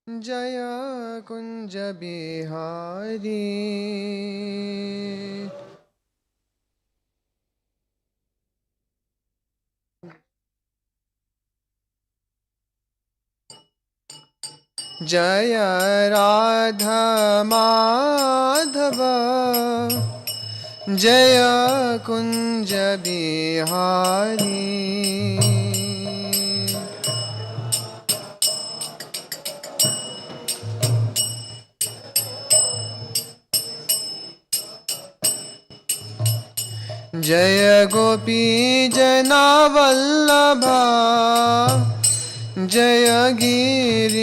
जय कुंज बिहारी जय राधा माधव जय कुंज बिहारी जय गोपी जना वल्लभा जय गिरिवरधारी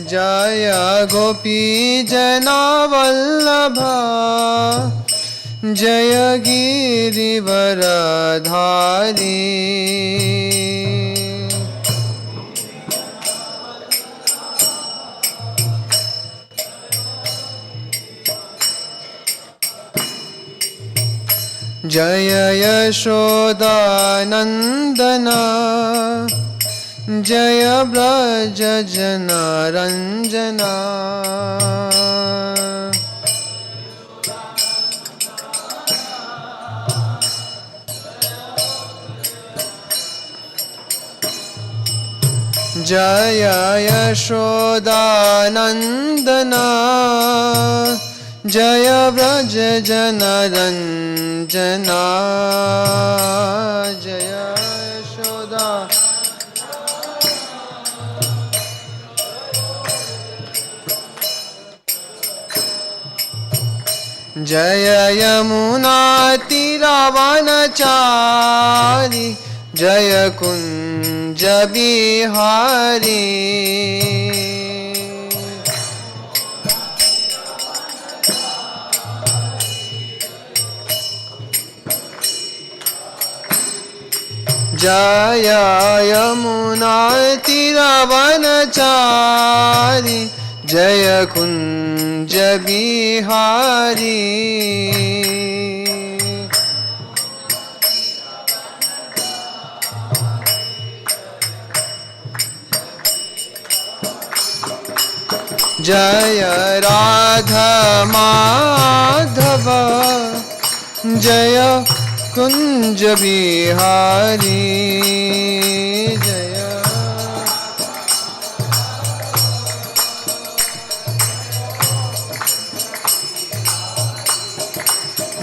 जय गोपी जना वल्लभा जय गिरिवरधारी जय यशोदानंदना जय ब्रज जनरंजना जय यशोदानंदना जय ब्रज जनरंजना जय यशोदा जय यमुना तीरावनचारी जय कुंज बिहारी जय यमुना तीरावनचारी जय कुंज बिहारी जय राधा माधव जय कुंज बिहारी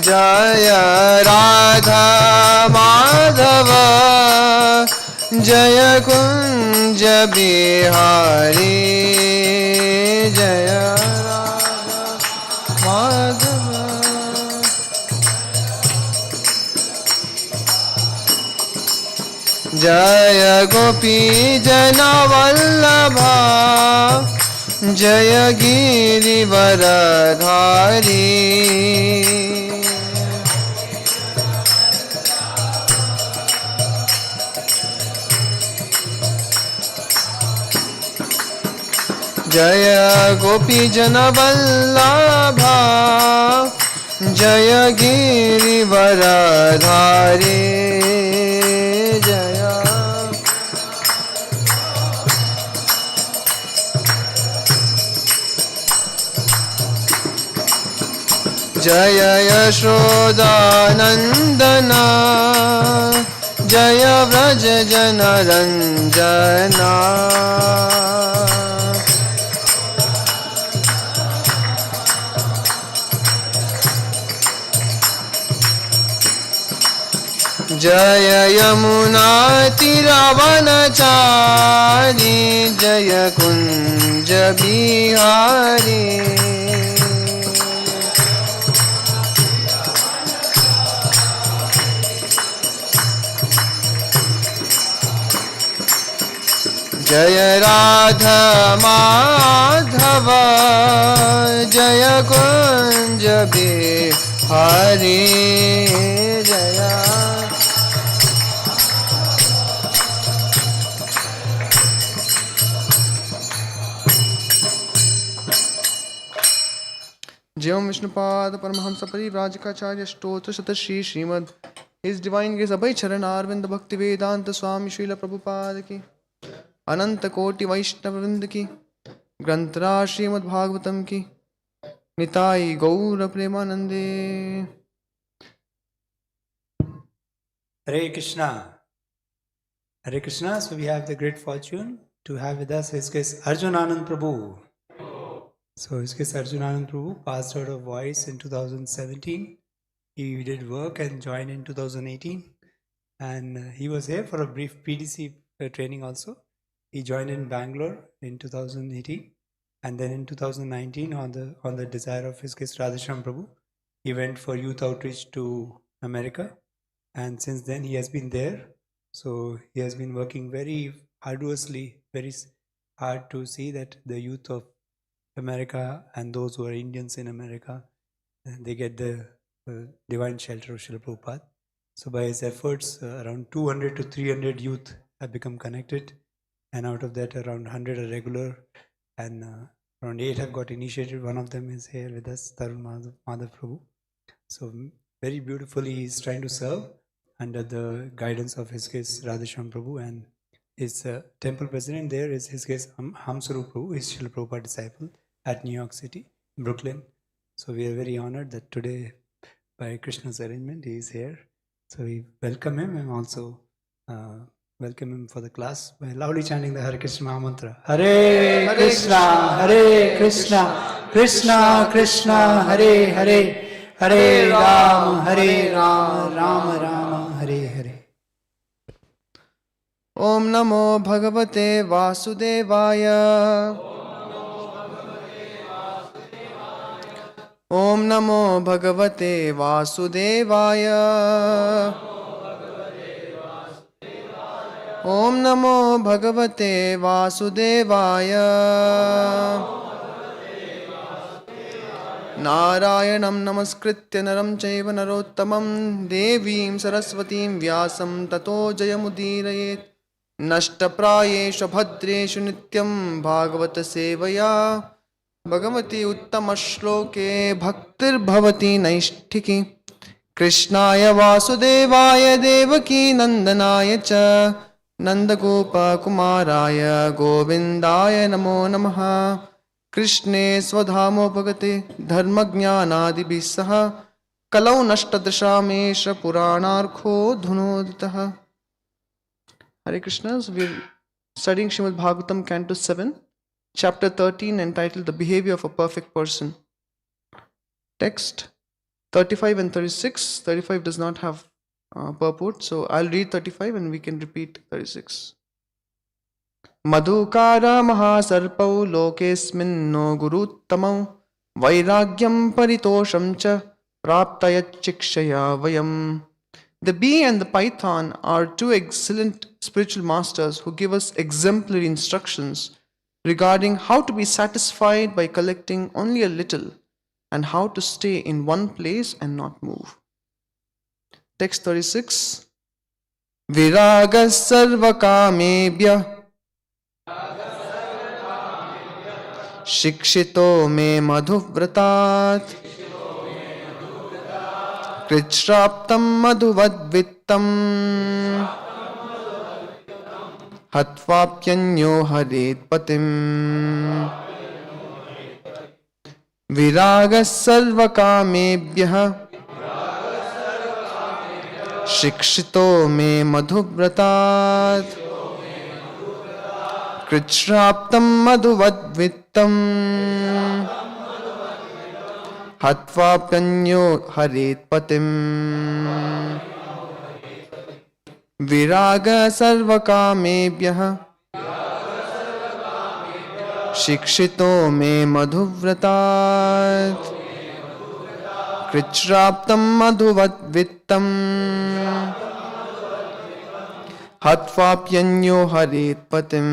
जय राधा माधव जय कुंज बिहारी जय राधा माधव जय गोपी जना वल्लभा जय गिरिवरधारी जय गोपी जन वल्लभा जय गिरिवरधारी जय जय यशोदानंदना जय व्रज जनरंजना जय यमुना तीरावनचारी जय कुंज बिहारी जय राधा माधव जय कुंज बिहारी जय Jayam Vishnupad Paramahamsa Parivrajakacarya Stotra Satashi Srimad His Divine Grace Abhay Charan Arvind Bhakti Vedanta Swami Srila Prabhupada Ki Ananta Koti Vaishnava Vrinda Ki Granthra Srimad Bhagavatam Ki Nitai Gaura Premanande. Hare Krishna. Hare Krishna. So we have the great fortune to have with us His Grace Arjunanand Prabhu. So His Grace Arjunanand Prabhu passed out of voice in 2017. He did work and joined in 2018. And he was here for a brief PDC training also. He joined in Bangalore in 2018. And then in 2019, on the desire of His Grace Radhesham Prabhu, he went for youth outreach to America. And since then he has been there. So he has been working very arduously, very hard to see that the youth of America and those who are Indians in America, they get the divine shelter of Srila Prabhupada. So by his efforts, around 200 to 300 youth have become connected. And out of that, around 100 are regular. And around 8 have got initiated. One of them is here with us, Tarun Madhav Prabhu. So very beautifully he is trying to serve under the guidance of His Grace Radhesham Prabhu, and his temple president there is His Grace Hamsaru Prabhu, his Srila Prabhupada disciple at New York City, Brooklyn. So we are very honored that today, by Krishna's arrangement, he is here. So we welcome him and also welcome him for the class by loudly chanting the Hare Krishna Maha Mantra. Hare Krishna, Hare Krishna, Krishna Krishna, Hare Hare, Hare Ram, Ram Ram, Hare Hare. Om Namo Bhagavate Vasudevaya. Om Namo Bhagavate Vasudevaya. Om Namo Bhagavate Vasudevaya. Narayanam Namaskritya Naram Chaiva Narottamam Devim Saraswatim Vyasam Tato Jayamudirayet Nashtaprayeshu Bhadreshu Nityam Bhagavata Sevaya Bhagavati Uttamashloke Bhaktir Bhavati Naishtiki Krishnaya Vasudevaya Devaki Nandanaya Cha Nandagopa Kumaraya Govindaya Namo Namaha Krishne Swadhamopagate Dharmajnanadibhih saha Kalau Nashtadashamesha Puranarkho Dhunoditaha. Hare Krishna. So we are studying Srimad Bhagavatam Canto 7, Chapter 13, entitled The Behavior of a Perfect Person. Text 35 and 36. 35 does not have purport, so I'll read 35 and we can repeat 36. Madhukara mahasarpau lokesminno guruttamau vairagyam paritosham cha praptayachikshaya vayam. The bee and the python are two excellent spiritual masters who give us exemplary instructions regarding how to be satisfied by collecting only a little and how to stay in one place and not move. Text 36. Viraga sarvakamebhya Shikshito me madhuvrataat Krichraptam madhuvadvittam Hatvapyanyo haret patim. Viraga sarvakamebhyah Shikshito me madhuvrataat Krichraptam madhuvadvittam Hatvapyanyo haret patim. Viraga sarvakamebhyah Shikshito me madhuvrataat Krichraptam madhuvadvittam Hatvapyanyo haret patim.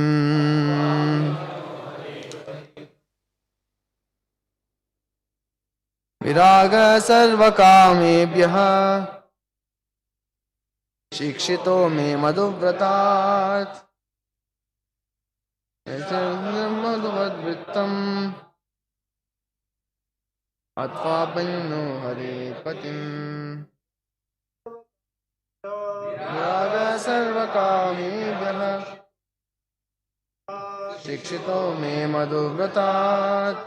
Viraga sarvakamebhyah Shikshito me madhuvrataat madhuvadvittam अथवा बन्नो हरे पतिं विराग सर्वकामेभ्यः शिक्षितो मे मधुव्रतात्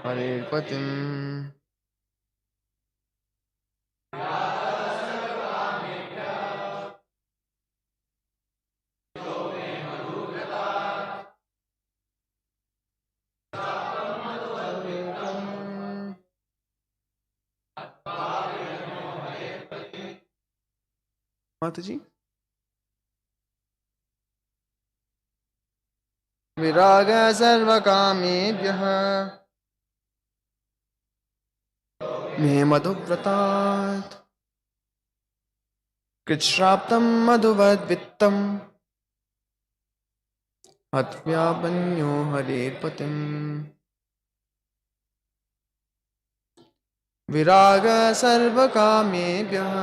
हरे पतिं माता जी विराग सर्वकामेभ्यः मे मधुव्रतात् कृच्छ्राप्तं मधुवद्वित्तं हत्व्यापन्यो हरेर्पतिम् विराग सर्वकामेभ्यः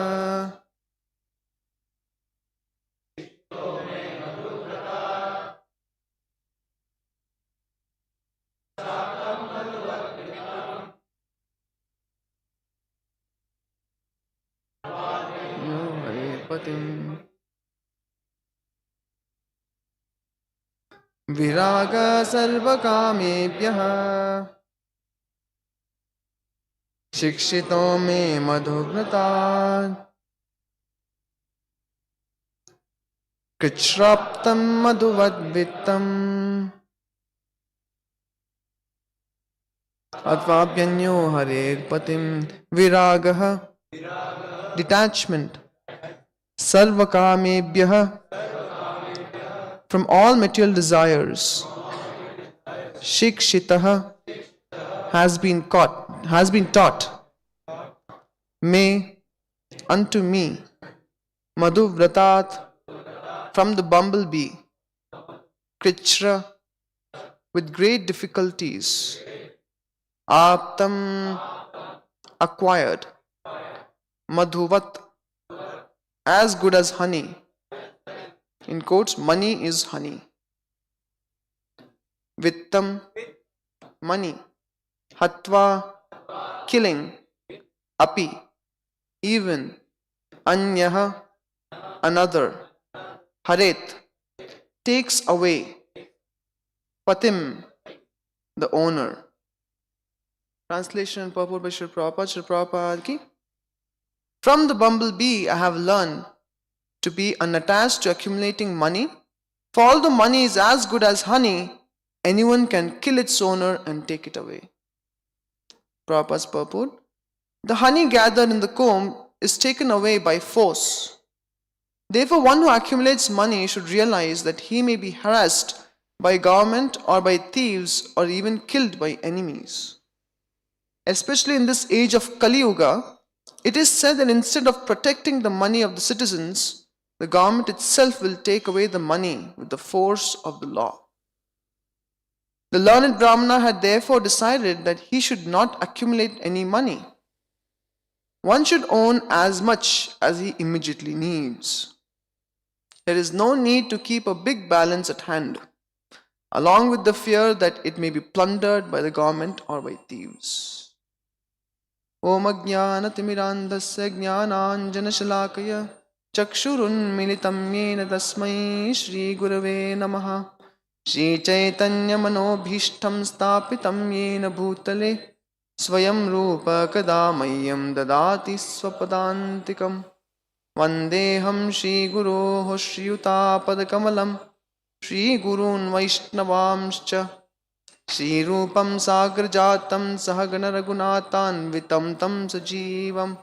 यो हरेर्पतिम् विराग सर्वकामेभ्यः शिक्षितो मे मधुव्रतात् कृच्छ्राप्तं मधुवद्वित्तम् अथवाप्यन्यो हरेर्पतिं विरागः detachment sarvakamebhyah from all material desires shikshitah has been taught me unto me madhuvratat from the bumblebee krichra with great difficulties aptam acquired madhuvat as good as honey. In quotes, money is honey. Vittam, money. Hatva, killing. Api, even. Anyaha, another. Haret, takes away. Patim, the owner. Translation and purport by Srila Prabhupada. Srila Prabhupada ki from the bumblebee I have learned to be unattached to accumulating money. For although money is as good as honey, anyone can kill its owner and take it away. Prabhupada's purport: the honey gathered in the comb is taken away by force. Therefore, one who accumulates money should realize that he may be harassed by government or by thieves or even killed by enemies. Especially in this age of Kali Yuga, it is said that instead of protecting the money of the citizens, the government itself will take away the money with the force of the law. The learned Brahmana had therefore decided that he should not accumulate any money. One should own as much as he immediately needs. There is no need to keep a big balance at hand, along with the fear that it may be plundered by the government or by thieves. Om Ajnanatimirandhasya Jnananjanashalakaya Chakshurunmilitam Yena Tasmai Shri Gurave Namaha Shri Chaitanya Manobhishtam Stapitam Yena Bhutale Swayam Rupa Kadamayyam Dadati Swapadantikam Vandeham Shri Guroho Shri Utapadakamalam Shri Gurun Vaishnavamscha Shri Rupam Sagrajatam Sahagana Raghunathanvitam Tam Sajivam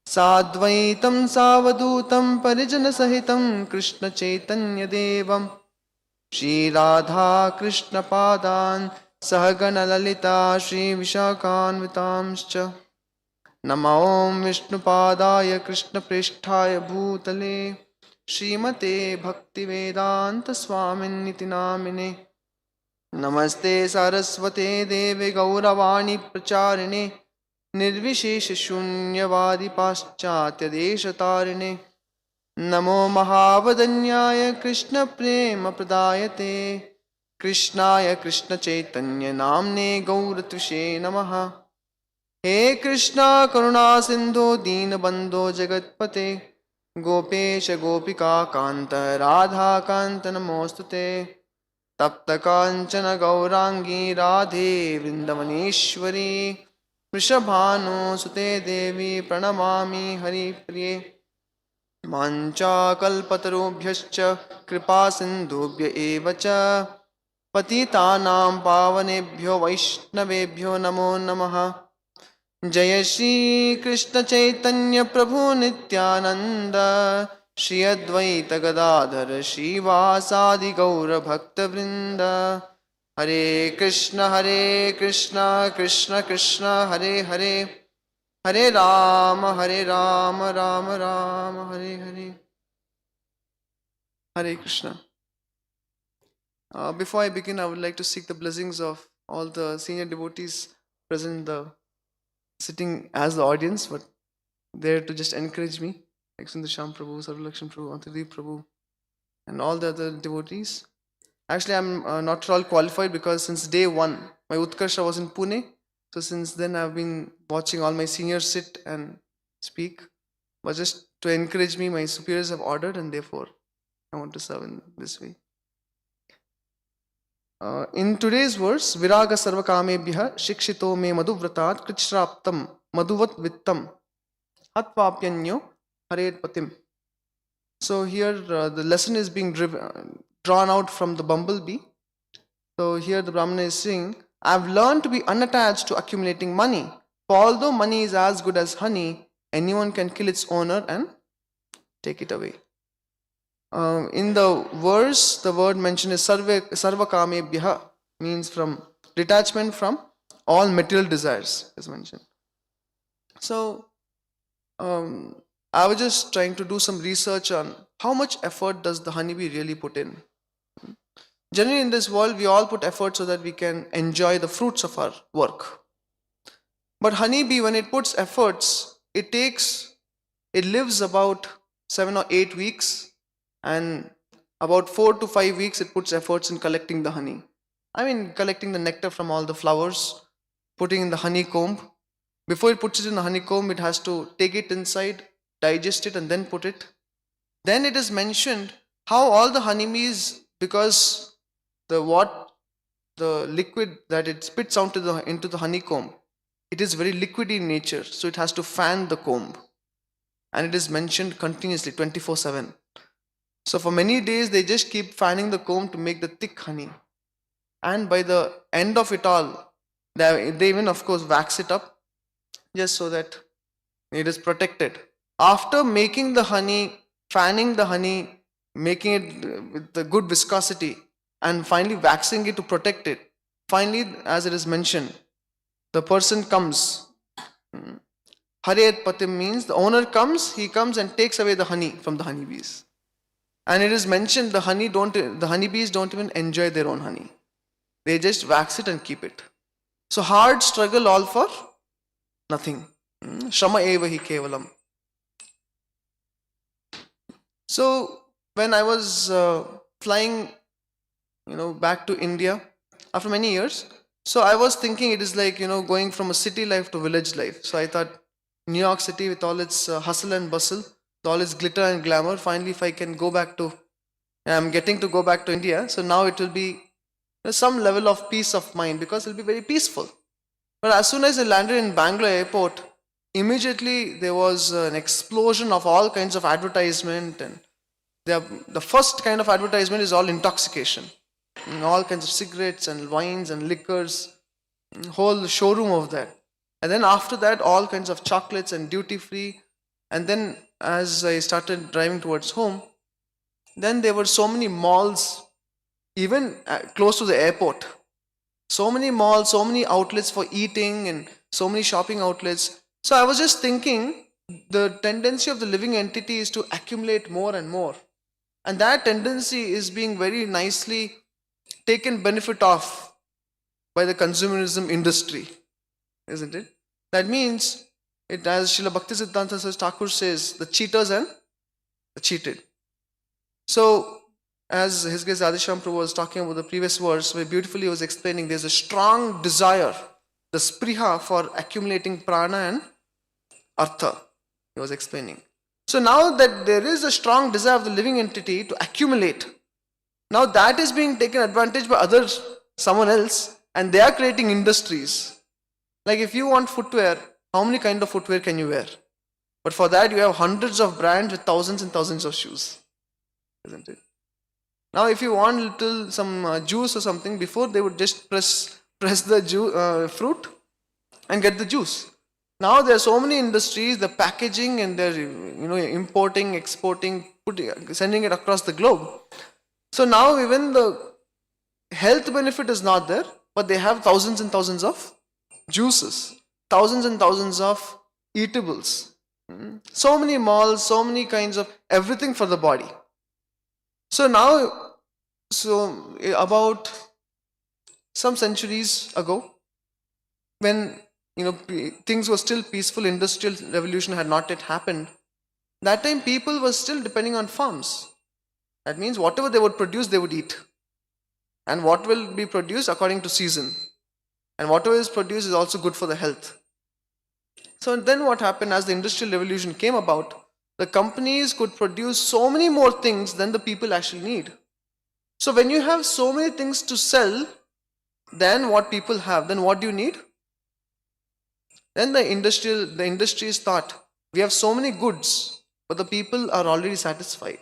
Sadvaitam Savadutam Parijana Sahitam Krishna Chaitanya Devam Shri Radha Krishna Padan Sahagana Lalita Shri Vishakhanvitamscha Nama Om Vishnu Padaya Krishna Pristhaya Bhutale Srimate Bhaktivedanta Swamin Niti Namine Namaste Saraswate Deve Gauravani Pracharine Nirvishesha Shunyavadi Paschatya Deshatarine Namo Mahavadanyaya Krishna Prema Pradayate Krishnaya Krishna Chaitanya Namne Gauratvise Namaha. He Krishna Karuna Sindhu Deenabandho Jagatpate Gopesha Gopika Kanta Radha Kanta Namostute Tapta Kanchana Gaurangi Radhe Vrindavaneshwari Vrishabhanu Sute Devi Pranamami Hari Priye Mancha Kalpatarubhyascha Kripa Sindhubhya Eva Cha Patitanam Pavanebhyo Vaishnavebhyo Namo Namaha. जय श्री कृष्ण चैतन्य प्रभु नित्यानंद श्री अद्वैत गदाधर श्रीवासादि गौर भक्त वृंद हरे Krishna Krishna Krishna Hare Hare Hare Ram Ram Ram Hare Hare. Hare Krishna. Before I begin, I would like to seek the blessings of all the senior devotees present in the sitting as the audience, but there to just encourage me, like Sundar Sham Prabhu, Sarvalakshan Prabhu, Antadeep Prabhu, and all the other devotees. Actually, I'm not at all qualified because since day one, my Utkarsha was in Pune. So since then, I've been watching all my seniors sit and speak. But just to encourage me, my superiors have ordered, and therefore, I want to serve in this way. In today's verse, Viraga Sarvakamebhya Shikshito me Madhuvratat Krichraptam Madhuvat Vittam Hatvapyanyo Hare Patim. So here the lesson is being drawn out from the bumblebee. So here the Brahmana is saying, I've learned to be unattached to accumulating money. For although money is as good as honey, anyone can kill its owner and take it away. In the verse, the word mentioned is sarvakamebhya, means from detachment from all material desires, as mentioned. So, I was just trying to do some research on how much effort does the honeybee really put in. Generally, in this world, we all put effort so that we can enjoy the fruits of our work. But honeybee, when it puts efforts, it lives about 7 or 8 weeks. And about 4 to 5 weeks, it puts efforts in collecting the honey. I mean, collecting the nectar from all the flowers, putting in the honeycomb. Before it puts it in the honeycomb, it has to take it inside, digest it, and then put it. Then it is mentioned how all the honeybees, because the liquid that it spits out into the honeycomb, it is very liquidy in nature, so it has to fan the comb. And it is mentioned continuously, 24/7. So for many days, they just keep fanning the comb to make the thick honey. And by the end of it all, they even, of course, wax it up just so that it is protected. After making the honey, fanning the honey, making it with the good viscosity, and finally waxing it to protect it, finally, as it is mentioned, the person comes. Hare Patim means the owner comes, he comes and takes away the honey from the honeybees. And it is mentioned the honeybees don't even enjoy their own honey. They just wax it and keep it. So hard struggle all for nothing. 𝗔𝗿𝗷𝗂𝐻̀ 𝗵𝗂. So when I was flying, back to India after many years, so I was thinking it is like, going from a city life to village life. So I thought New York City with all its hustle and bustle, all its glitter and glamour, finally if I can I'm getting to go back to India, so now it will be some level of peace of mind because it will be very peaceful. But as soon as I landed in Bangalore airport, immediately there was an explosion of all kinds of advertisement, and the first kind of advertisement is all intoxication. All kinds of cigarettes and wines and liquors, whole showroom of that. And then after that, all kinds of chocolates and duty free. And then as I started driving towards home, then there were so many malls, even close to the airport. So many malls, so many outlets for eating and so many shopping outlets. So I was just thinking, the tendency of the living entity is to accumulate more and more. And that tendency is being very nicely taken benefit of by the consumerism industry, isn't it? That means, it, as Srila Bhakti Siddhanta Thakur says, the cheaters and cheated. So, as 𝐒𝐫𝐢𝐦𝐚𝐝 Prabhu was talking about the previous verse, where beautifully he was explaining there's a strong desire, the spriha for accumulating prana and artha, he was explaining. So now that there is a strong desire of the living entity to accumulate, now that is being taken advantage by someone else, and they are creating industries. Like if you want footwear, how many kind of footwear can you wear? But for that you have hundreds of brands with thousands and thousands of shoes, isn't it? Now if you want some juice or something, before they would just press the fruit and get the juice. Now there are so many industries, the packaging, and they're importing, exporting, sending it across the globe. So now even the health benefit is not there, but they have thousands and thousands of juices, thousands and thousands of eatables, so many malls, so many kinds of everything for the body. So now, about some centuries ago, when things were still peaceful, industrial revolution had not yet happened, that time people were still depending on farms. That means whatever they would produce, they would eat. And what will be produced according to season. And whatever is produced is also good for the health. So then what happened, as the industrial revolution came about, the companies could produce so many more things than the people actually need. So when you have so many things to sell than what people have, then what do you need? Then the industries thought, we have so many goods, but the people are already satisfied.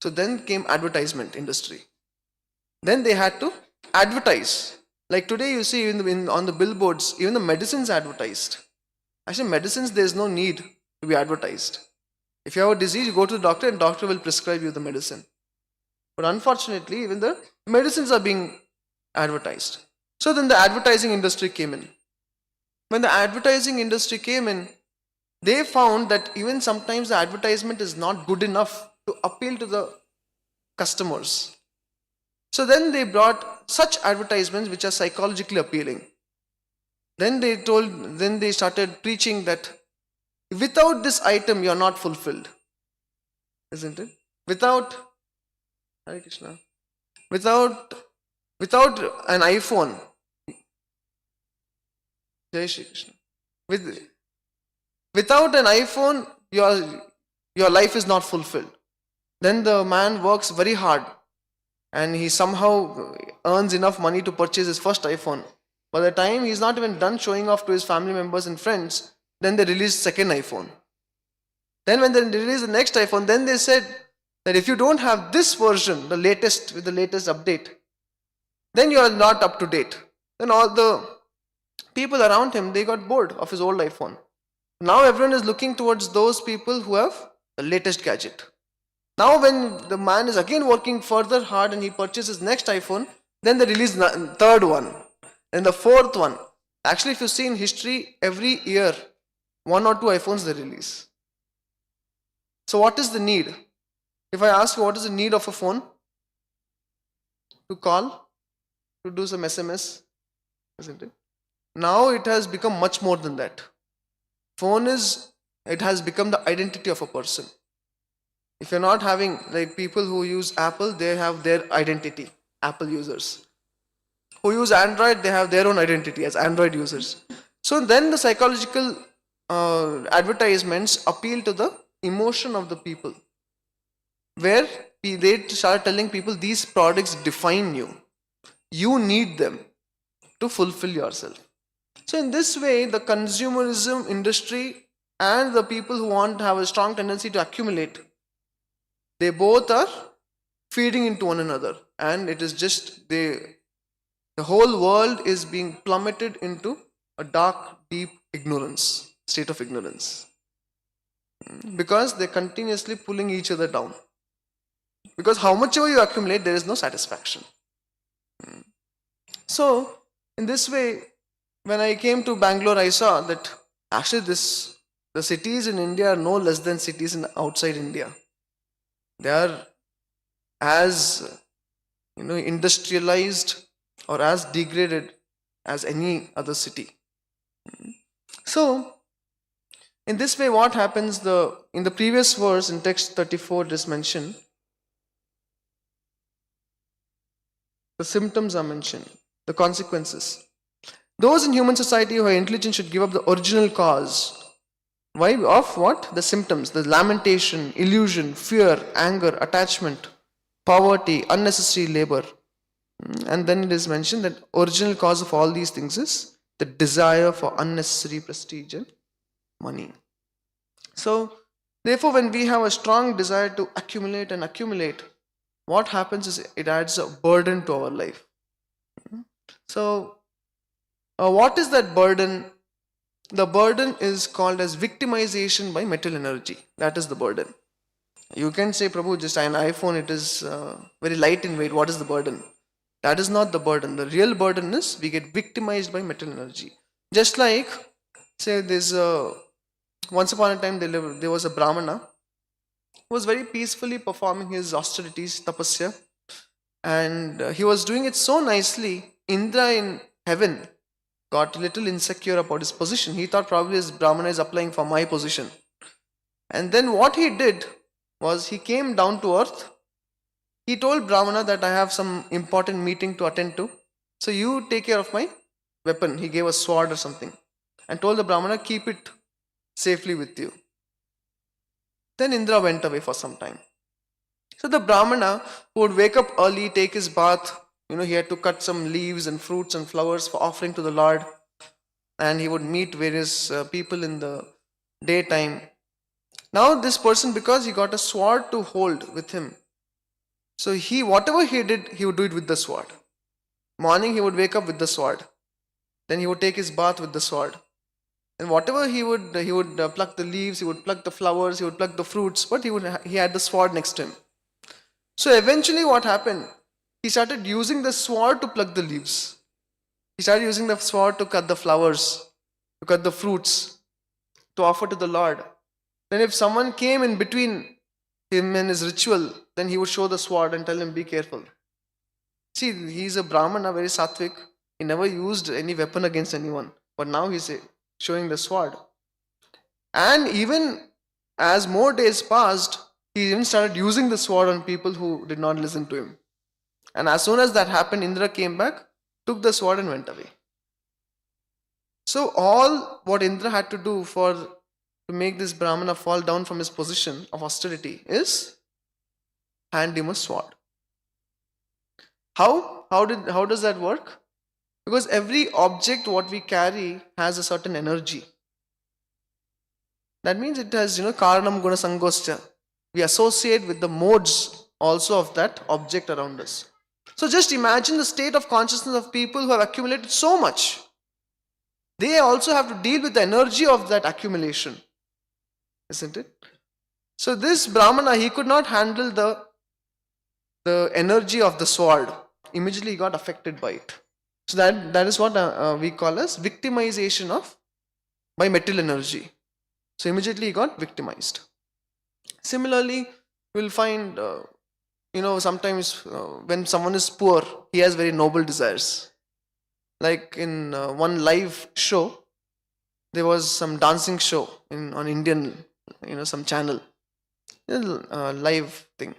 So then came advertisement industry. Then they had to advertise. Like today you see on the billboards, even the medicines advertised. Actually medicines, there is no need to be advertised. If you have a disease, you go to the doctor and doctor will prescribe you the medicine. But unfortunately, even the medicines are being advertised. So then the advertising industry came in. When the advertising industry came in, they found that even sometimes the advertisement is not good enough to appeal to the customers. So then they brought such advertisements which are psychologically appealing. Then they started preaching that without this item you are not fulfilled. Isn't it? Without Hare Krishna. Without an iPhone. Jai Shri Krishna. Without an iPhone, your life is not fulfilled. Then the man works very hard and he somehow earns enough money to purchase his first iPhone. By the time he's not even done showing off to his family members and friends, then they release second iPhone. Then when they release the next iPhone, then they said that if you don't have this version, the latest with the latest update, then you are not up to date. Then all the people around him, they got bored of his old iPhone. Now everyone is looking towards those people who have the latest gadget. Now when the man is again working further hard and he purchases next iPhone, then they release third one and the fourth one. Actually, if you see in history, every year 1 or 2 iPhones they release. So what is the need? If I ask you what is the need of a phone? To call, to do some SMS, isn't it? Now it has become much more than that. It has become the identity of a person. If you're not having, like people who use Apple, they have their identity, Apple users. Who use Android, they have their own identity as Android users. So then the psychological advertisements appeal to the emotion of the people, where they start telling people these products define you. You need them to fulfill yourself. So in this way, the consumerism industry and the people who want to have a strong tendency to accumulate, they both are feeding into one another, and it is just the whole world is being plummeted into a dark, deep ignorance, state of ignorance, because they're continuously pulling each other down. Because how much ever you accumulate, there is no satisfaction. So in this way, when I came to Bangalore, I saw that actually the cities in India are no less than cities outside India. They are as industrialized or as degraded as any other city. So In this way, what happens, in the previous verse, in text 34, it is mentioned, the symptoms are mentioned, the consequences. Those in human society who are intelligent should give up the original cause. Why? Of what? The symptoms, the lamentation, illusion, fear, anger, attachment, poverty, unnecessary labor. And then it is mentioned that original cause of all these things is the desire for unnecessary prestige and money. So, therefore, when we have a strong desire to accumulate and accumulate, what happens is it adds a burden to our life. So, what is that burden? The burden is called as victimization by material energy. That is the burden. You can say, Prabhu, just an iPhone, it is very light in weight. What is the burden? That is not the burden. The real burden is we get victimized by material energy. Just like, say, once upon a time there was a Brahmana who was very peacefully performing his austerities, tapasya, and he was doing it so nicely. Indra in heaven got a little insecure about his position. He thought probably this Brahmana is applying for my position. And then what he did was he came down to earth. He told Brahmana that I have some important meeting to attend to. So you take care of my weapon. He gave a sword or something and told the Brahmana, keep it safely with you. Then Indra went away for some time. So the Brahmana who would wake up early, take his bath, he had to cut some leaves and fruits and flowers for offering to the Lord, and he would meet various people in the daytime. Now this person, because he got a sword to hold with him, so whatever he did, he would do it with the sword. Morning he would wake up with the sword. Then he would take his bath with the sword. And whatever he would pluck the leaves, he would pluck the flowers, he would pluck the fruits, but he had the sword next to him. So eventually what happened? He started using the sword to pluck the leaves. He started using the sword to cut the flowers, to cut the fruits, to offer to the Lord. Then if someone came in between him and his ritual, then he would show the sword and tell him, be careful. See, he's a Brahmana, very sattvic. He never used any weapon against anyone. But now he's showing the sword. And even as more days passed, he even started using the sword on people who did not listen to him. And as soon as that happened, Indra came back, took the sword and went away. So all what Indra had to do to make this Brahmana fall down from his position of austerity is hand him a sword. How does that work? Because every object what we carry has a certain energy. That means it has, karanam guna sangoscha. We associate with the modes also of that object around us. So just imagine the state of consciousness of people who have accumulated so much. They also have to deal with the energy of that accumulation. Isn't it? So this Brahmana, he could not handle the energy of the sword. Immediately he got affected by it. So that is what we call as victimization by material energy. So immediately he got victimized. Similarly, you will find, sometimes when someone is poor, he has very noble desires. Like in one live show, there was some dancing show on Indian, some channel, live thing.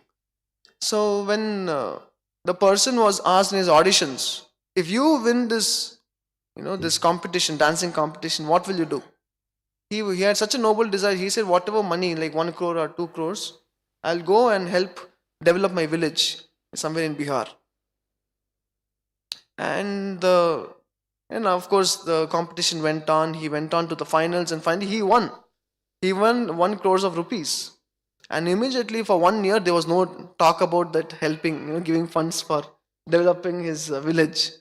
So when the person was asked in his auditions, if you win this, this competition, dancing competition, what will you do? He had such a noble desire. He said, whatever money, like 1 crore or 2 crores, I'll go and help develop my village somewhere in Bihar. And of course, the competition went on. He went on to the finals and finally he won. He won 1 crore of rupees. And immediately for 1 year, there was no talk about that helping, giving funds for developing his village.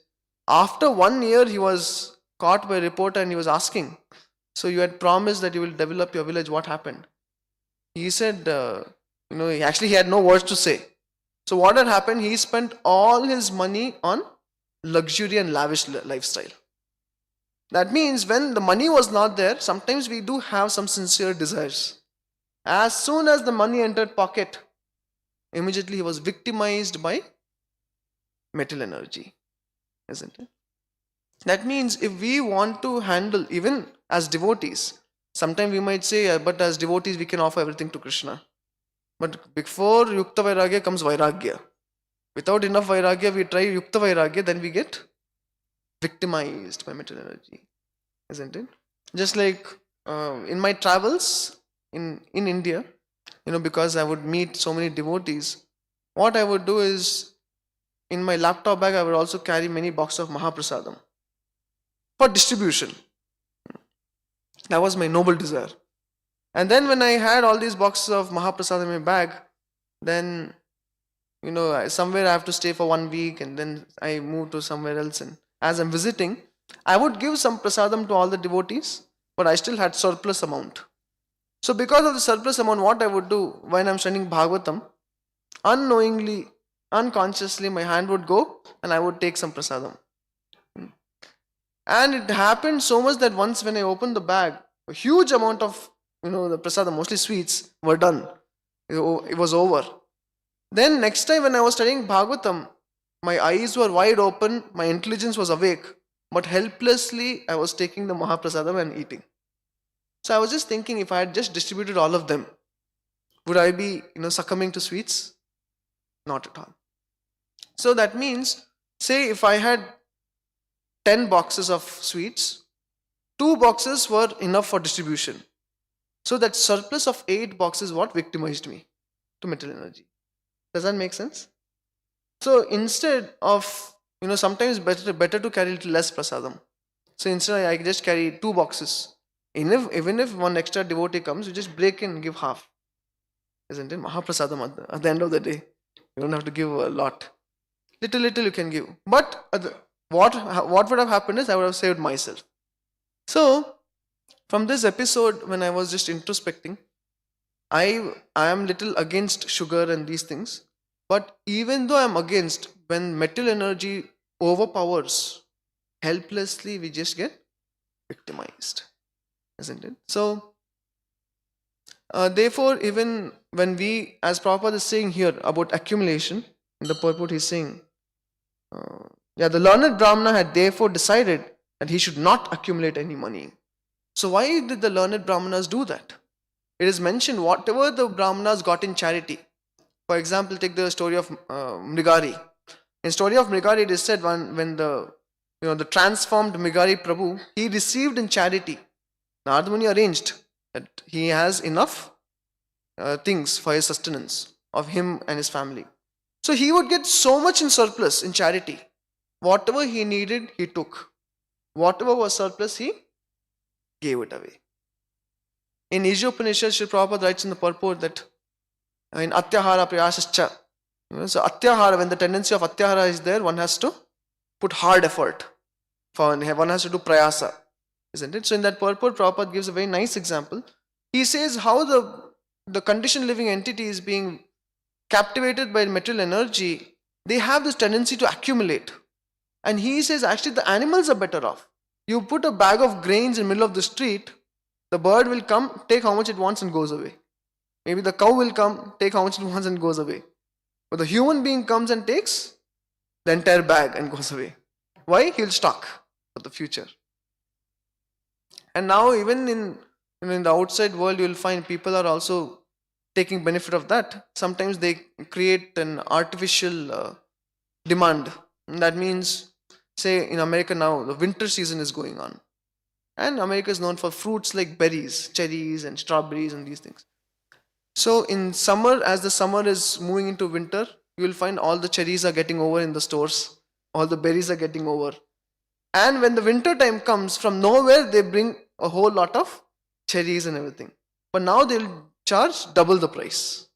After 1 year, he was caught by a reporter and he was asking, so you had promised that you will develop your village, what happened? He said, he had no words to say. So what had happened, he spent all his money on luxury and lavish lifestyle. That means when the money was not there, sometimes we do have some sincere desires. As soon as the money entered pocket, immediately he was victimized by material energy, isn't it? That means if we want to handle, even as devotees, Sometimes we might say, but as devotees we can offer everything to Krishna. But before Yukta Vairagya comes Vairagya. Without enough Vairagya, we try Yukta Vairagya, then we get victimized by material energy. Isn't it? Just like in my travels in India, because I would meet so many devotees, what I would do is, in my laptop bag, I would also carry many boxes of Mahaprasadam for distribution. That was my noble desire. And then when I had all these boxes of Mahaprasadam in my bag, then, somewhere I have to stay for 1 week, and then I move to somewhere else. And as I'm visiting, I would give some prasadam to all the devotees, but I still had surplus amount. So because of the surplus amount, what I would do when I'm studying Bhagavatam, unknowingly, unconsciously, my hand would go and I would take some prasadam. And it happened so much that once when I opened the bag, a huge amount of, the prasadam, mostly sweets, were done. It was over. Then next time when I was studying Bhagavatam, my eyes were wide open, my intelligence was awake, but helplessly I was taking the Mahaprasadam and eating. So I was just thinking, if I had just distributed all of them, would I be, succumbing to sweets? Not at all. So that means, say if I had 10 boxes of sweets, 2 boxes were enough for distribution. So that surplus of 8 boxes what victimized me to material energy. Does that make sense? So instead of, sometimes better to carry a little less prasadam. So instead I just carry 2 boxes. Even if one extra devotee comes, you just break in and give half. Isn't it? Mahaprasadam at the end of the day. You don't have to give a lot. Little you can give. But what would have happened is I would have saved myself. So from this episode, when I was just introspecting, I am little against sugar and these things. But even though I'm against, when material energy overpowers, helplessly we just get victimized. Isn't it? So, therefore, even when we, as Prabhupada is saying here about accumulation, in the purport he's saying, the learned Brahmana had therefore decided that he should not accumulate any money. So why did the learned Brahmanas do that? It is mentioned whatever the Brahmanas got in charity. For example, take the story of Mrigari. In story of Mrigari, it is said when the transformed Mrigari Prabhu, he received in charity. Narada Muni arranged that he has enough things for his sustenance of him and his family. So he would get so much in surplus in charity. Whatever he needed, he took. Whatever was surplus, he gave it away. In 𝐒𝐫𝐢𝐦𝐚𝐝, Sri Prabhupada writes in the purport that in atyahara prayasascha, so atyahara, when the tendency of atyahara is there, one has to put hard effort. One has to do prayasa, isn't it? So in that purport, Prabhupada gives a very nice example. He says how the conditioned living entity is being captivated by material energy. They have this tendency to accumulate. And he says actually the animals are better off. You put a bag of grains in the middle of the street, the bird will come, take how much it wants and goes away. Maybe the cow will come, take how much it wants and goes away. But the human being comes and takes the entire bag and goes away. Why? He'll stock for the future. And now even in the outside world, you will find people are also taking benefit of that. Sometimes they create an artificial demand. And that means, say in America now, the winter season is going on. And America is known for fruits like berries, cherries and strawberries and these things. So in summer, as the summer is moving into winter, you will find all the cherries are getting over in the stores. All the berries are getting over. And when the winter time comes, from nowhere they bring a whole lot of cherries and everything. But now they'll charge double the price.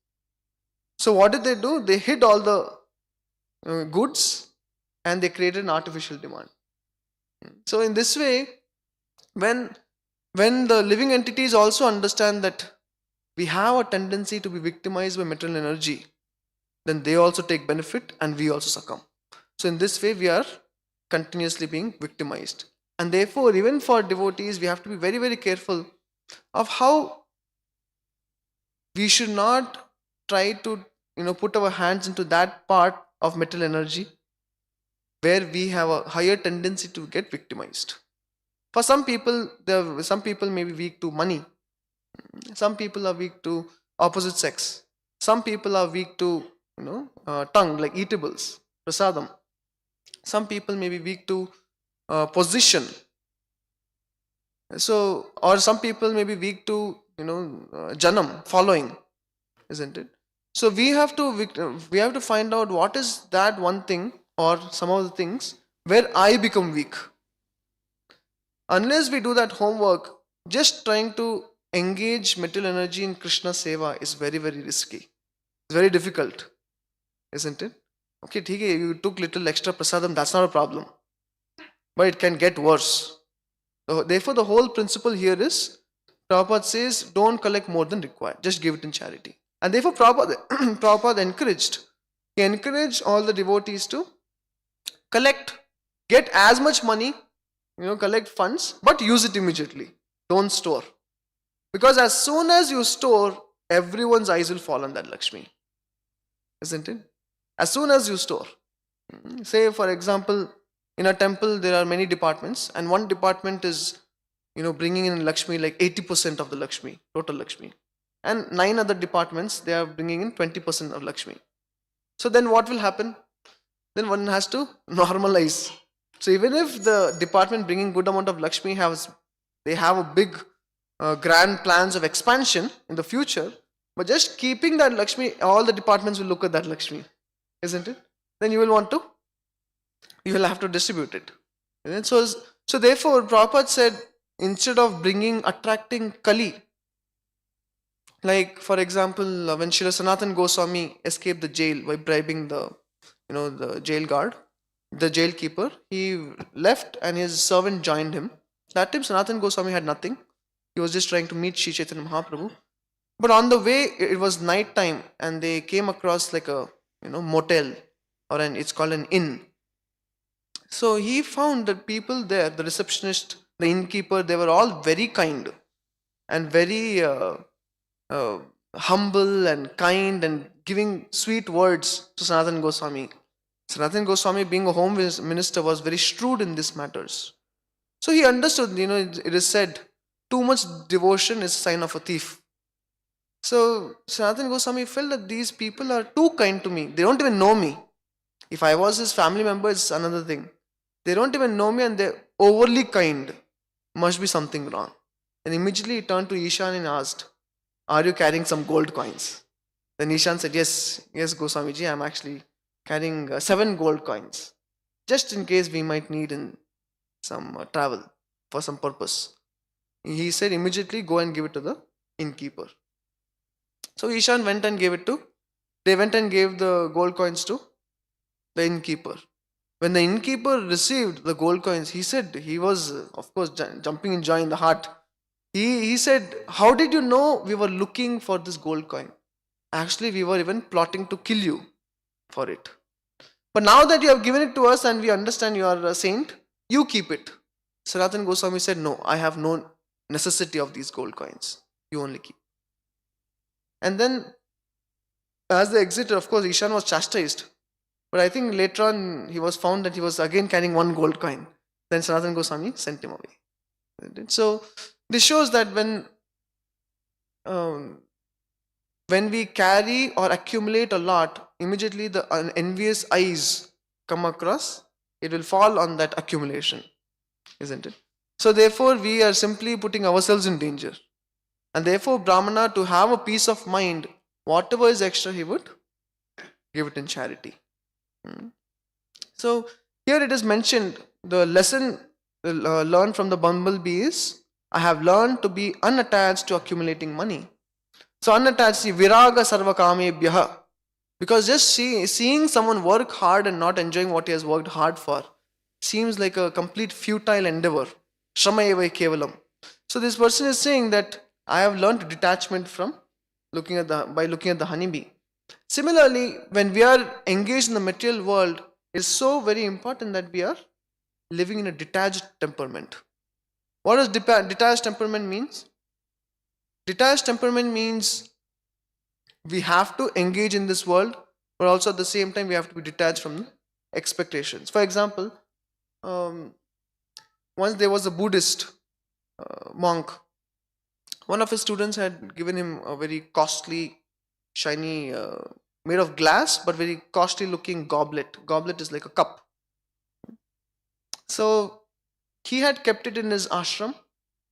So what did they do? They hid all the goods and they created an artificial demand. So in this way, when the living entities also understand that we have a tendency to be victimized by material energy, then they also take benefit and we also succumb. So in this way, we are continuously being victimized. And therefore, even for devotees, we have to be very, very careful of how we should not try to put our hands into that part of material energy where we have a higher tendency to get victimized. For some people may be weak to money. Some people are weak to opposite sex. Some people are weak to, tongue, like eatables, prasadam. Some people may be weak to position. So, or some people may be weak to, janam, following, isn't it? So we have to find out what is that one thing or some of the things where I become weak. Unless we do that homework, just trying to engage material energy in Krishna Seva is very, very risky. It's very difficult, isn't it? Okay, you took little extra prasadam, that's not a problem. But it can get worse. So therefore, the whole principle here is, Prabhupada says, don't collect more than required, just give it in charity. And therefore, Prabhupada encouraged. He encouraged all the devotees to get as much money, collect funds, but use it immediately. Don't store. Because as soon as you store, everyone's eyes will fall on that Lakshmi. Isn't it? As soon as you store. Say, for example, in a temple, there are many departments, and one department is, bringing in Lakshmi like 80% of the Lakshmi, total Lakshmi. And 9 other departments, they are bringing in 20% of Lakshmi. So then what will happen? Then one has to normalize. So even if the department bringing good amount of Lakshmi they have a big grand plans of expansion in the future, but just keeping that Lakshmi, all the departments will look at that Lakshmi, isn't it? Then you will have to distribute it. And so therefore Prabhupada said, instead of attracting Kali, like for example, when Srila Sanatana Goswami escaped the jail by bribing the jail guard, the jailkeeper, he left and his servant joined him. That time Sanatana Goswami had nothing. He was just trying to meet Sri Chaitanya Mahaprabhu. But on the way, it was night time and they came across like a motel, or it's called an inn. So he found that people there, the receptionist, the innkeeper, they were all very kind and very humble and kind and giving sweet words to Sanatana Goswami. Sanatana Goswami, being a home minister, was very shrewd in these matters. So he understood, it is said, too much devotion is a sign of a thief. So Sanatana Goswami felt that these people are too kind to me. They don't even know me. If I was his family member, it's another thing. They don't even know me and they're overly kind. Must be something wrong. And immediately he turned to Ishan and asked, are you carrying some gold coins? Then Ishan said, yes, Goswamiji, I'm actually carrying 7 gold coins. Just in case we might need in some travel for some purpose. He said, immediately go and give it to the innkeeper. So Ishan they went and gave the gold coins to the innkeeper. When the innkeeper received the gold coins, he said, he was, of course, jumping in joy in the heart. He said, how did you know we were looking for this gold coin? Actually, we were even plotting to kill you for it. But now that you have given it to us and we understand you are a saint, you keep it. Sanatana Goswami said, no, I have no necessity of these gold coins. You only keep. And then, as they exited, of course, Ishan was chastised. But I think later on, he was found that he was again carrying 1 gold coin. Then Sanatana Goswami sent him away. So, this shows that when we carry or accumulate a lot, immediately the envious eyes come across. It will fall on that accumulation, isn't it? So therefore, we are simply putting ourselves in danger. And therefore, Brahmana, to have a peace of mind, whatever is extra, he would give it in charity. So here it is mentioned, the lesson learned from the bumblebee is, I have learned to be unattached to accumulating money. So unattached, viraga sarvakamebhyah. Because just seeing someone work hard and not enjoying what he has worked hard for seems like a complete futile endeavor. Shramayeva kevalam. So this person is saying that I have learned detachment from by looking at the honeybee. Similarly, when we are engaged in the material world, it's so very important that we are living in a detached temperament. What does detached temperament means? Detached temperament means we have to engage in this world, but also at the same time we have to be detached from expectations. For example, once there was a Buddhist monk One of his students had given him a very costly, shiny, made of glass, but very costly looking goblet. Goblet is like a cup. So he had kept it in his ashram.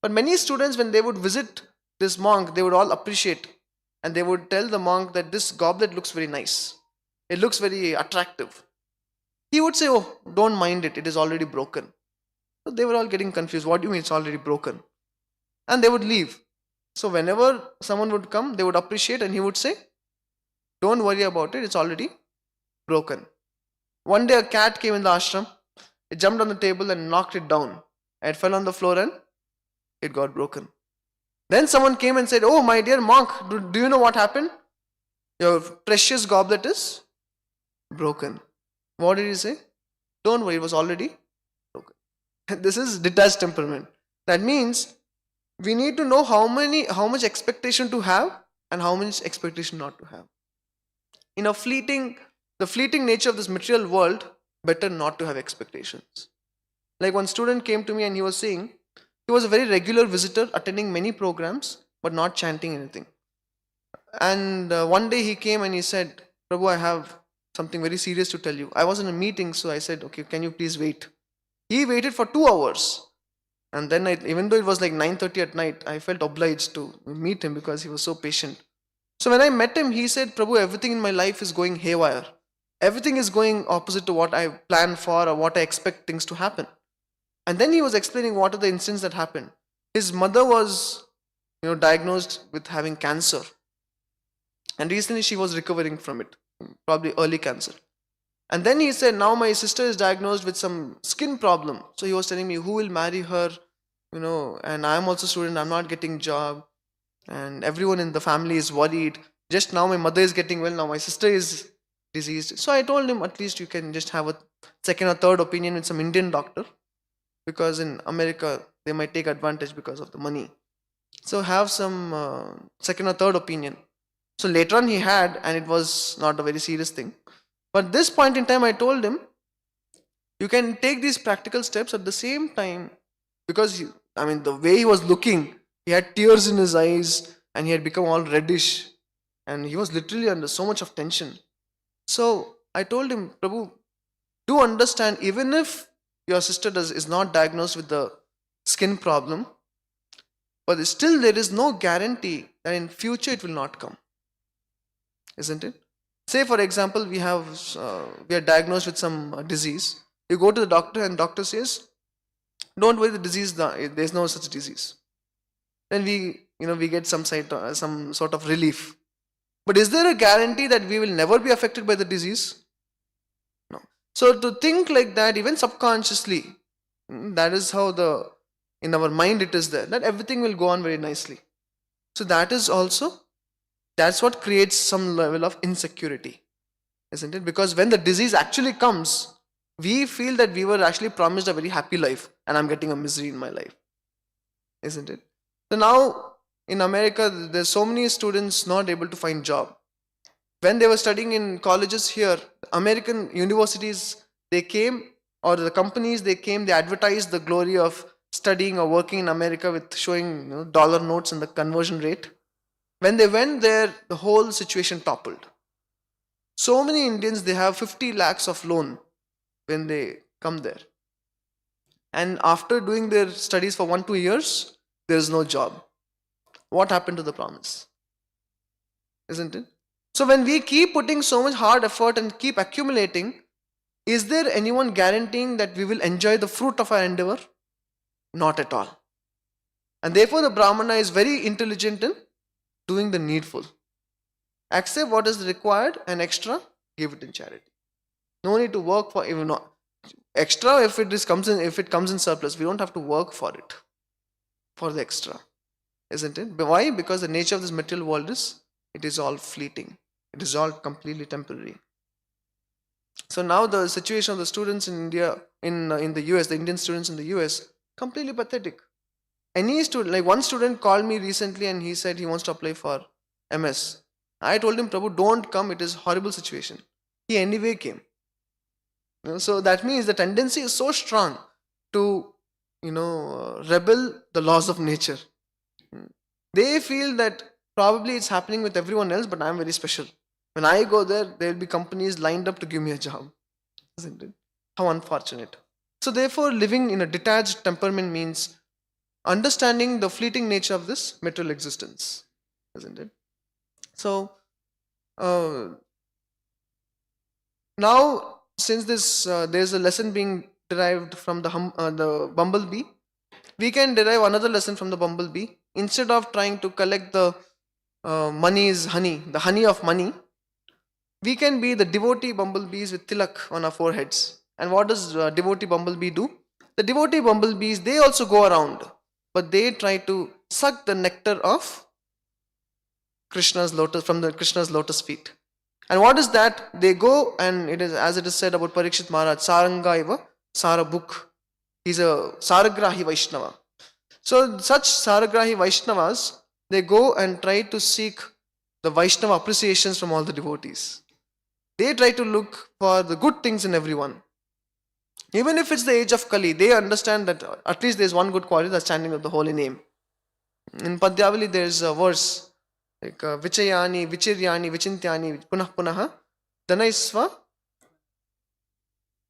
But many students, when they would visit this monk, they would all appreciate, and they would tell the monk that this goblet looks very nice. It looks very attractive. He would say, "Oh, don't mind it, it is already broken." So they were all getting confused. What do you mean it's already broken? And they would leave. So whenever someone would come, they would appreciate, and he would say, "Don't worry about it, it's already broken." One day a cat came in the ashram. It jumped on the table and knocked it down. It fell on the floor and it got broken. Then someone came and said, "Oh, my dear monk, do you know what happened? Your precious goblet is broken." What did he say? "Don't worry, it was already broken." This is detached temperament. That means we need to know how much expectation to have and how much expectation not to have. In the fleeting nature of this material world, better not to have expectations. Like one student came to me and he was saying, he was a very regular visitor, attending many programs, but not chanting anything. And one day he came and he said, "Prabhu, I have something very serious to tell you." I was in a meeting, so I said, "Okay, can you please wait?" He waited for 2 hours. And then, even though it was like 9:30 at night, I felt obliged to meet him because he was so patient. So when I met him, he said, "Prabhu, everything in my life is going haywire. Everything is going opposite to what I plan for or what I expect things to happen." And then he was explaining what are the incidents that happened. His mother was, diagnosed with having cancer. And recently she was recovering from it, probably early cancer. And then he said, now my sister is diagnosed with some skin problem. So he was telling me, who will marry her? And I'm also a student, I'm not getting job. And everyone in the family is worried. Just now my mother is getting well, now my sister is diseased. So I told him, at least you can just have a second or third opinion with some Indian doctor. Because in America, they might take advantage because of the money. So have some second or third opinion. So later on he had, and it was not a very serious thing. But this point in time, I told him, you can take these practical steps at the same time. Because, the way he was looking, he had tears in his eyes and he had become all reddish. And he was literally under so much of tension. So I told him, Prabhu, do understand, even if your sister is not diagnosed with the skin problem, but still there is no guarantee that in future it will not come. Isn't it? Say for example, we are diagnosed with some disease. You go to the doctor and doctor says, don't worry, the disease, there's no such disease. Then we get some sort of relief. But is there a guarantee that we will never be affected by the disease? No. So to think like that, even subconsciously, that is how in our mind it is there, that everything will go on very nicely. So that's what creates some level of insecurity, isn't it? Because when the disease actually comes, we feel that we were actually promised a very happy life and I'm getting a misery in my life, isn't it? So now in America, there's so many students not able to find job. When they were studying in colleges here, American universities, they came, or the companies, they advertised the glory of studying or working in America with showing dollar notes and the conversion rate. When they went there, the whole situation toppled. So many Indians, they have 50 lakhs of loan when they come there. And after doing their studies for 1-2 years, there is no job. What happened to the promise? Isn't it? So when we keep putting so much hard effort and keep accumulating, is there anyone guaranteeing that we will enjoy the fruit of our endeavor? Not at all. And therefore the Brahmana is very intelligent in doing the needful. Accept what is required and extra, give it in charity. No need to work for even extra if it comes in surplus. We don't have to work for it, for the extra, isn't it? But why? Because the nature of this material world it is all fleeting. It is all completely temporary. So now the situation of the students in India, in the US, the Indian students in the US, completely pathetic. Any student, like one student called me recently and he said he wants to apply for MS. I told him, Prabhu, don't come, it is a horrible situation. He anyway came. So that means the tendency is so strong to rebel the laws of nature. They feel that probably it's happening with everyone else, but I'm very special. When I go there will be companies lined up to give me a job. Isn't it? How unfortunate. So therefore, living in a detached temperament means understanding the fleeting nature of this material existence. Isn't it? So now, since this there's a lesson being derived from the bumblebee, we can derive another lesson from the bumblebee. Instead of trying to collect the money's honey, the honey of money, we can be the devotee bumblebees with tilak on our foreheads. And what does devotee bumblebee do? The devotee bumblebees, they also go around, but they try to suck the nectar of Krishna's lotus feet. And what is that? They go, and it is as it is said about Parikshit Maharaj, Saranga Sarabuk. He's a Saragrahi Vaishnava. So such Saragrahi Vaishnavas, they go and try to seek the Vaishnava appreciations from all the devotees. They try to look for the good things in everyone. Even if it's the age of Kali, they understand that at least there's one good quality, that's chanting of the holy name. In Padyavali, there's a verse like Vichayani, Vichiryani, Vichintyani, Punah Punaha, Dhanaisva.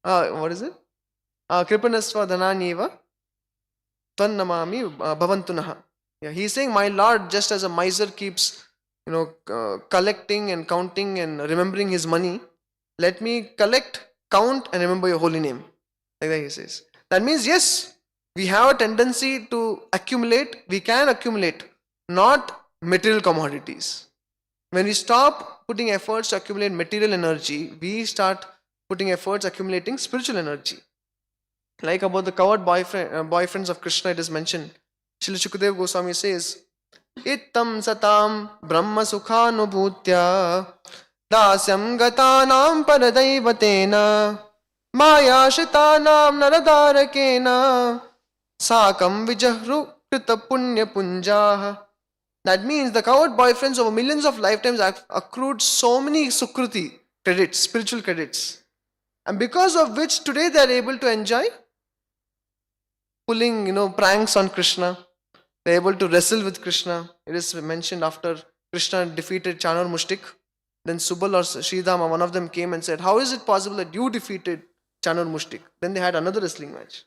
What is it? Kripanasva Dhananiva, Tannamami Bhavantunaha. Yeah, he's saying, my Lord, just as a miser keeps, collecting and counting and remembering his money, let me collect, count, and remember your holy name. Like that he says. That means, yes, we have a tendency to accumulate. We can accumulate, not material commodities. When we stop putting efforts to accumulate material energy, we start putting efforts accumulating spiritual energy. Like about the coward boyfriends of Krishna, it is mentioned. Srila 𝐒𝐫𝐢𝐬𝐚𝐴 Goswami says, Ittam satam brahma sukhanubhutya dasyam gatanam paradaivatena maya shitanam naradarakena sakam vijahru krita punya punjaha. That means the coward boyfriends over millions of lifetimes have accrued so many sukruti credits, spiritual credits, and because of which today they are able to enjoy pulling, pranks on Krishna. They are able to wrestle with Krishna. It is mentioned after Krishna defeated Chanur Mushtik, then Subal or Sridhama, one of them came and said, how is it possible that you defeated Chanur Mushtik? Then they had another wrestling match.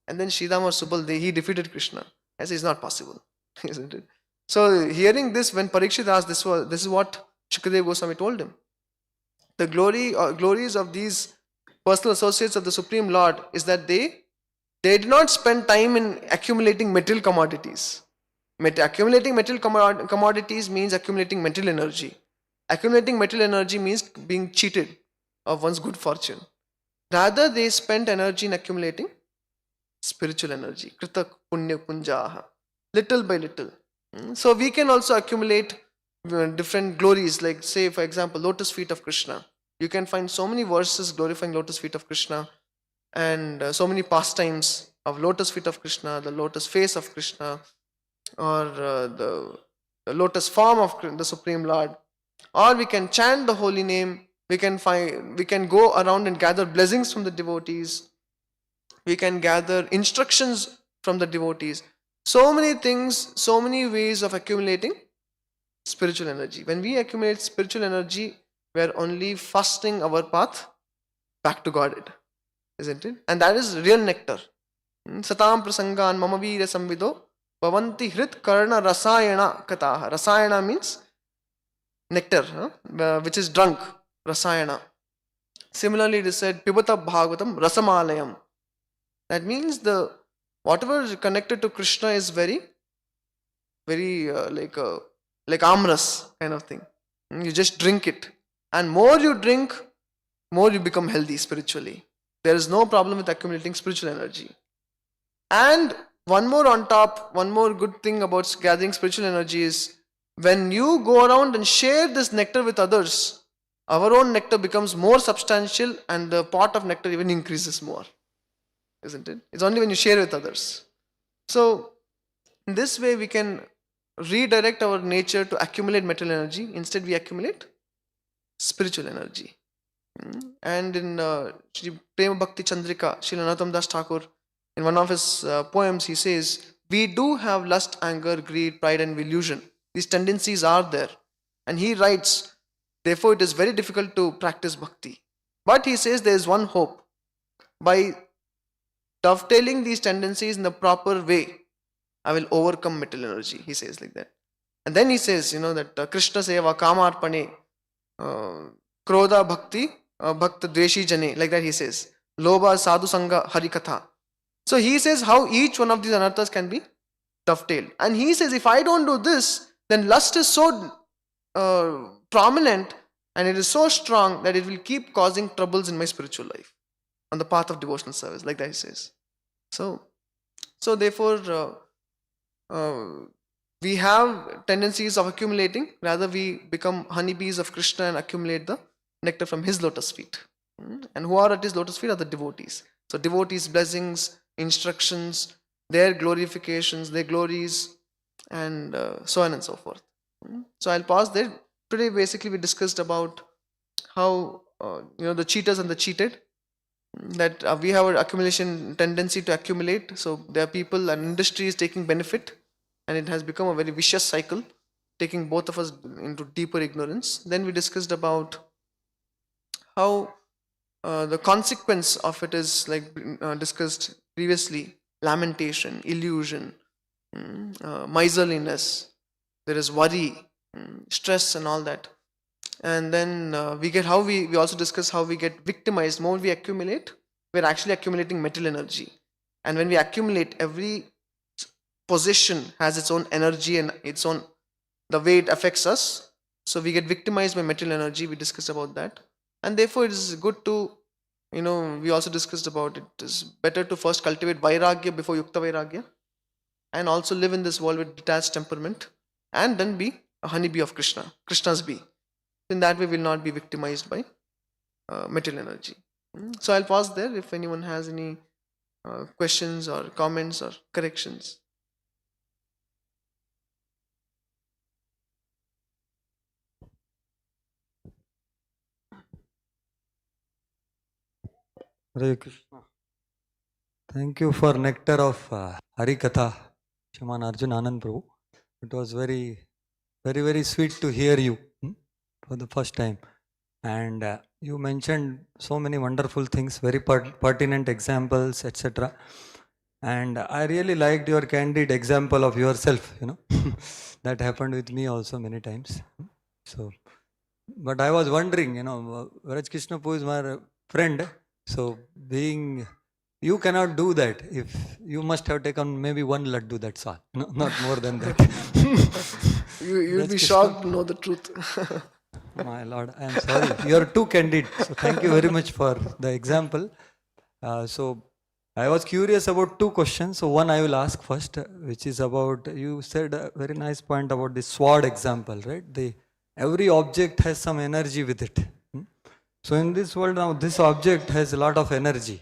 And then Sridhama or Subal, he defeated Krishna. I say, it's not possible. Isn't it? So hearing this, when Parikshit asked, this is what 𝐒𝐫𝐢𝐬𝐴 Goswami told him. The glories of these personal associates of the Supreme Lord is that they did not spend time in accumulating material commodities. Accumulating material commodities means accumulating material energy. Accumulating material energy means being cheated of one's good fortune. Rather, they spent energy in accumulating spiritual energy. Krita punya punjaha. Little by little. So we can also accumulate different glories, like say for example lotus feet of Krishna. You can find so many verses glorifying lotus feet of Krishna, and so many pastimes of lotus feet of Krishna, the lotus face of Krishna, or the lotus form of the Supreme Lord. Or we can chant the holy name. We can go around and gather blessings from the devotees. We can gather instructions from the devotees. So many things, so many ways of accumulating spiritual energy. When we accumulate spiritual energy, we are only fastening our path back to Godhead, isn't it? And that is real nectar. Satam prasangan mama veera samvido bhavanti hrit karna rasayana kataha. Rasayana means nectar, which is drunk. Rasayana. Similarly, it is said pibata Bhagavatam rasamalayam. That means whatever is connected to Krishna is very, very like amras kind of thing. You just drink it, and more you drink, more you become healthy spiritually. There is no problem with accumulating spiritual energy. And one more on top, one more good thing about gathering spiritual energy is when you go around and share this nectar with others, our own nectar becomes more substantial and the pot of nectar even increases more. Isn't it? It's only when you share with others. So, in this way we can redirect our nature to accumulate material energy. Instead, we accumulate spiritual energy. And in Sri Prema Bhakti Chandrika, Srila Narottam Das Thakur, in one of his poems, he says, we do have lust, anger, greed, pride and illusion. These tendencies are there. And he writes, therefore it is very difficult to practice bhakti. But he says there is one hope. By dovetailing these tendencies in the proper way, I will overcome material energy. He says like that. And then he says, that Krishna seva kamarpane, krodha bhakti, bhakta dveshi jane, like that he says. Lobha sadhu sangha harikatha. So he says how each one of these anarthas can be dovetailed. And he says, if I don't do this, then lust is so prominent and it is so strong that it will keep causing troubles in my spiritual life on the path of devotional service, like that he says. So therefore, we have tendencies of accumulating. Rather, we become honeybees of Krishna and accumulate the nectar from his lotus feet. And who are at his lotus feet are the devotees. So devotees' blessings, instructions, their glorifications, their glories, and so on and so forth. So I'll pause there. Today basically we discussed about how the cheaters and the cheated, that we have an accumulation tendency to accumulate. So there are people and industry is taking benefit, and it has become a very vicious cycle, taking both of us into deeper ignorance. Then we discussed about how the consequence of it is like discussed previously: lamentation, illusion, miserliness, there is worry, stress and all that. And then we also discuss how we get victimized. More we accumulate, we're actually accumulating material energy. And when we accumulate, every possession has its own energy and its own, the way it affects us. So we get victimized by material energy. We discussed about that. And therefore it is good to, we also discussed about it is better to first cultivate vairagya before yukta vairagya, and also live in this world with detached temperament, and then be a honeybee of Krishna, Krishna's bee. In that way, we will not be victimized by material energy. So I'll pause there if anyone has any questions or comments or corrections. Hare Krishna. Thank you for nectar of Harikatha, Shriman Arjunanand Prabhu. It was very, very, very sweet to hear you for the first time. And you mentioned so many wonderful things, very pertinent examples, etc. And I really liked your candid example of yourself, that happened with me also many times. So, but I was wondering, Vraj Krishna Prabhu is my friend. So you cannot do that. If you must have taken maybe one laddu, that's all. No, not more than that. You'll be shocked to know the truth. My Lord, I am sorry. You are too candid. So thank you very much for the example. So I was curious about two questions. So one I will ask first, which is about, you said a very nice point about the sword example, right? Every object has some energy with it. So in this world now, this object has a lot of energy.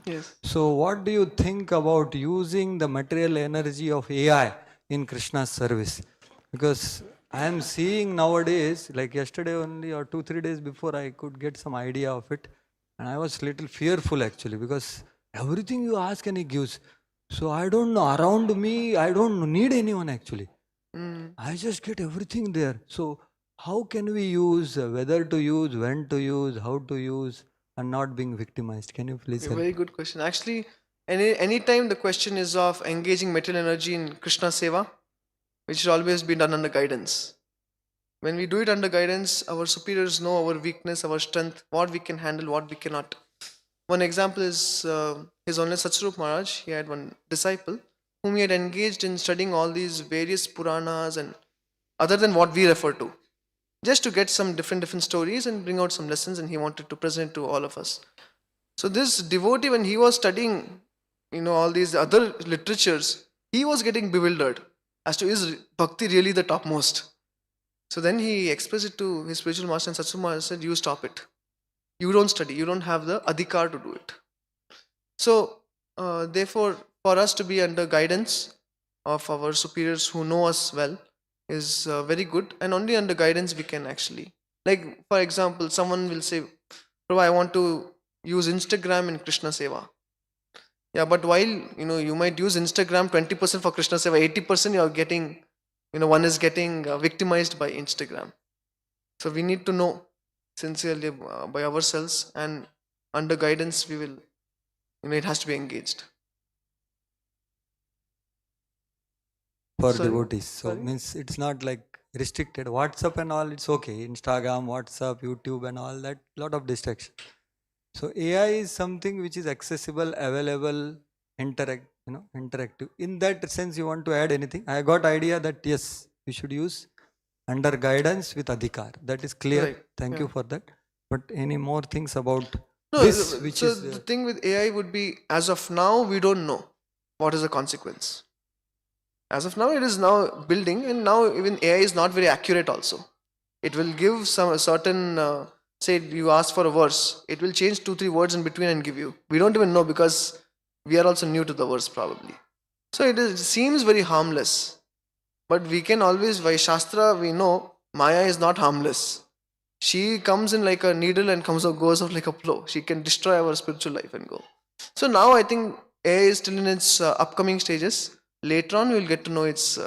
Yes. So what do you think about using the material energy of AI in Krishna's service? Because I am seeing nowadays, like yesterday only or 2-3 days before, I could get some idea of it. And I was little fearful actually, because everything you ask and he gives. So I don't know, around me, I don't need anyone actually. I just get everything there. So how can we use, whether to use, when to use, how to use, and not being victimized? Can you please help? Very good question. Actually, any time the question is of engaging material energy in Krishna Seva, which should always be done under guidance. When we do it under guidance, our superiors know our weakness, our strength, what we can handle, what we cannot. One example is His Holiness Satsvarup Maharaj. He had one disciple whom he had engaged in studying all these various Puranas and other than what we refer to, just to get some different stories and bring out some lessons, and he wanted to present to all of us. So this devotee, when he was studying, all these other literatures, he was getting bewildered as to, is bhakti really the topmost? So then he expressed it to his spiritual master, and Satsvarup Maharaj said, you stop it. You don't study. You don't have the adhikar to do it. So therefore, for us to be under guidance of our superiors who know us well is very good, and only under guidance we can actually, like for example, someone will say, Prabhu, I want to use Instagram in Krishna Seva. Yeah, but while you might use Instagram 20% for Krishna Seva, 80% you are getting, one is getting victimized by Instagram. So we need to know sincerely by ourselves, and under guidance we will, it has to be engaged. For Sorry? devotees. So Sorry? means it's not like restricted. WhatsApp and all, it's okay. Instagram, WhatsApp, YouTube and all that, lot of distraction. So AI is something which is accessible, available, interactive. In that sense, you want to add anything? I got idea that yes, we should use under guidance with adhikar. That is clear. Right. Thank Yeah. you for that. But any more things about No, this, which so is the thing with AI would be, as of now, we don't know what is the consequence. As of now, it is now building, and now even AI is not very accurate also. It will give some certain, say you ask for a verse, it will change 2-3 words in between and give you. We don't even know, because we are also new to the verse probably. So it seems very harmless. But we can always, by Shastra, we know Maya is not harmless. She comes in like a needle and goes off like a plow. She can destroy our spiritual life and go. So now I think AI is still in its upcoming stages. Later on, we will get to know its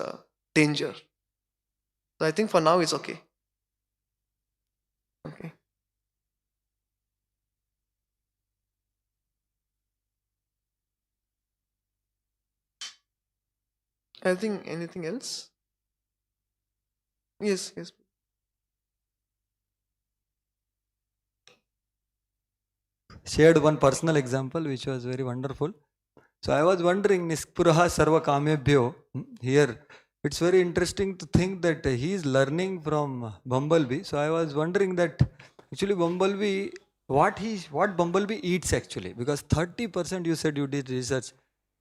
danger. So I think for now it's okay. Okay. I think anything else? Yes, yes. shared one personal example which was very wonderful. So I was wondering, Nispuraha Sarva Kamebhyo, here it's very interesting to think that he is learning from Bumblebee. So I was wondering that actually Bumblebee, what Bumblebee eats actually, because 30% you said you did research,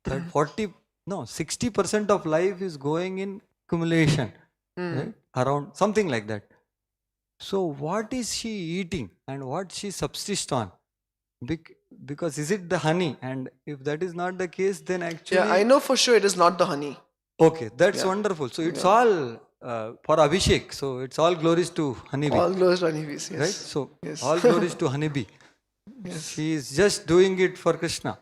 40, no, 60% of life is going in accumulation, right? Around something like that. So what is she eating and what she subsists on? Because is it the honey? And if that is not the case, then actually... Yeah, I know for sure it is not the honey. Okay, that's Yeah. wonderful. So it's all for Abhishek. So it's all glories to honeybee. All glories to honeybees, yes. Right? So yes. all glories to honeybee. Yes. She is just doing it for Krishna.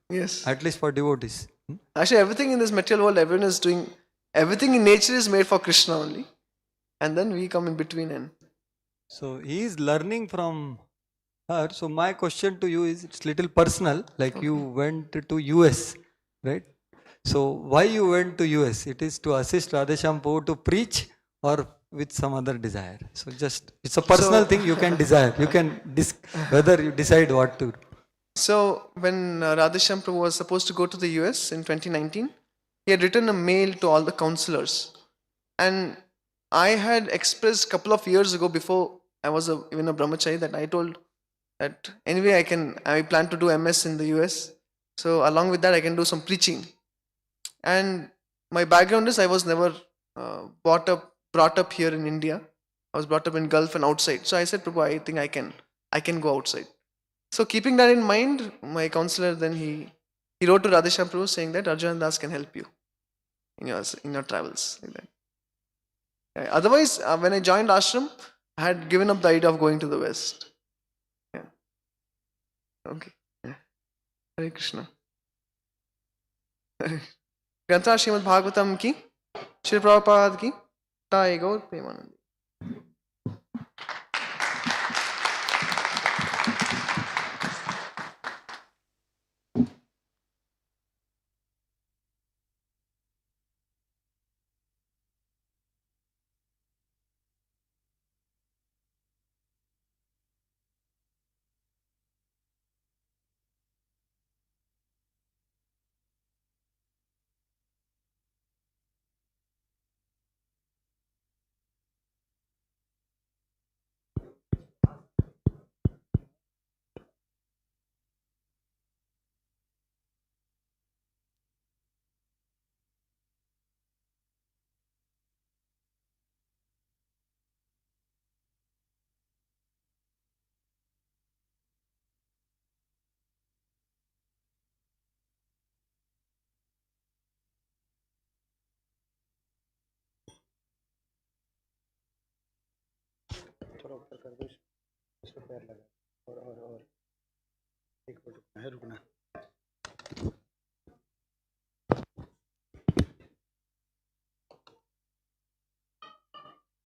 Yes. At least for devotees. Actually, everything in this material world, everyone is doing, everything in nature is made for Krishna only. And then we come in between and... So he is learning from her. So my question to you is, it's little personal, like you went to US, right? So why you went to US? It is to assist Radheshyam Prabhu to preach, or with some other desire? So just, it's a personal thing you can desire. You can, whether you decide what to. So when Radheshyam Prabhu was supposed to go to the US in 2019, he had written a mail to all the counselors. And I had expressed a couple of years ago, before I was even a brahmachari, that I told that anyway I plan to do MS in the US. So along with that I can do some preaching. And my background is, I was never brought up here in India. I was brought up in Gulf and outside. So I said, Prabhu, I think I can go outside. So keeping that in mind, my counselor then he wrote to Radheshyam Prabhu saying that Arjuna Das can help you in your travels, like that. Otherwise, when I joined ashram, I had given up the idea of going to the West. Yeah. Okay. Yeah. Hare Krishna. Grantha Shrimad Bhagavatam की, श्री प्रभुपाद की, ताई गौर प्रेमानंद. थोड़ा ऊपर कर दो, इसको पैर लगा और एक मिनट रुकना.